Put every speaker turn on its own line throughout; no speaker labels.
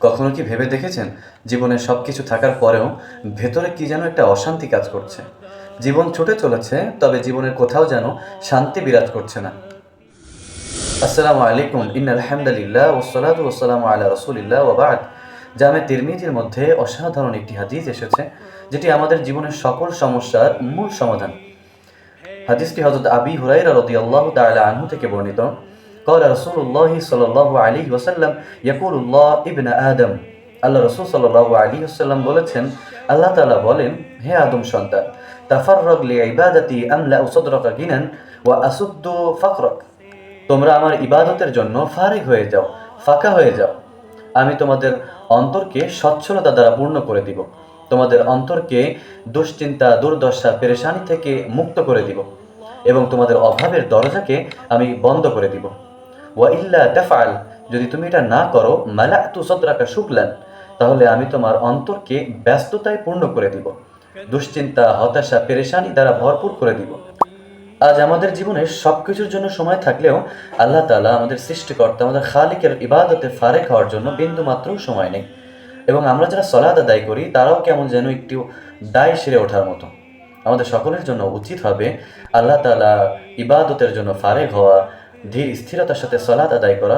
কখনো কি ভেবে দেখেছেন জীবনে সব কিছু থাকার পরেও ভেতরে কি যেন একটা অশান্তি কাজ করছে? জীবন ছুটে চলেছে, তবে জীবনের কোথাও যেন শান্তি বিরাজ করছে না। আসসালামু আলাইকুম, ইন্নাল হামদালিল্লাহ ওয়াসসালাতু ওয়াসসালামু আলা রাসূলিল্লাহ ওয়া বা'দ। জামে তিরমিজির মধ্যে অসাধারণ একটি হাদিস এসেছে, যেটি আমাদের জীবনের সকল সমস্যার মূল সমাধান। হাদিসটি হযরত আবী হুরায়রা রাদিয়াল্লাহু তাআলা আনহু থেকে বর্ণিত। قال رسول الله صلى الله عليه وسلم يقول الله ابن آدم। আল্লাহ রাসূল সাল্লাল্লাহু আলাইহি ওয়াসাল্লাম বলেছেন, আল্লাহ তাআলা বলেন, হে আদম সন্তান, তাফাররাগ লিইবাদাতি আমলাউ সাদরাকা গিনান ওয়া আসুদ্দু ফাকরাক। তোমরা আমার ইবাদতের জন্য ফারিগ হয়ে যাও, ফাঁকা হয়ে যাও। আমি তোমাদের অন্তরকে সচ্ছলতা দ্বারা পূর্ণ করে দিব। তোমাদের অন্তরকে দুশ্চিন্তা, দুর্দশা, পেরেশানি থেকে মুক্ত করে দিব এবং তোমাদের অভাবের দরজাকে আমি বন্ধ করে দিব। ওয়া ইল্লা তাফআল, যদি তুমি এটা না করো, মালাতু সাদরাকা শুকলান, তাহলে আমি তোমার অন্তরকে ব্যস্ততায় পূর্ণ করে দিব, দুশ্চিন্তা, হতাশা, পেরেশানি দ্বারা ভরপুর করে দিব। আজ আমাদের জীবনে সবকিছুর জন্য সময় থাকলেও আল্লাহ তাআলা, আমাদের সৃষ্টিকর্তা, আমাদের খালিকের ইবাদতে ফারেক হওয়ার জন্য বিন্দুমাত্রও সময় নেই। এবং আমরা যারা সলাত আদায় করি তারাও কেমন যেন একটু দায় সেরে ওঠার মতো। আমাদের সকলের জন্য উচিত হবে আল্লাহ তাআলা ইবাদতের জন্য ফারেক হওয়া, ধীর স্থিরতার সাথে সলাত আদায় করা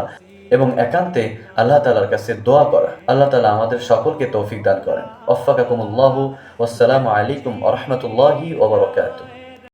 এবং একান্তে আল্লাহ তাআলার কাছে দোয়া করা। আল্লাহ তাআলা আমাদের সকলকে তৌফিক দান করেন। ওয়াফাকাকুমুল্লাহু। ওয়াসসালামু আলাইকুম ওয়া রাহমাতুল্লাহি ওয়া বারাকাতুহু।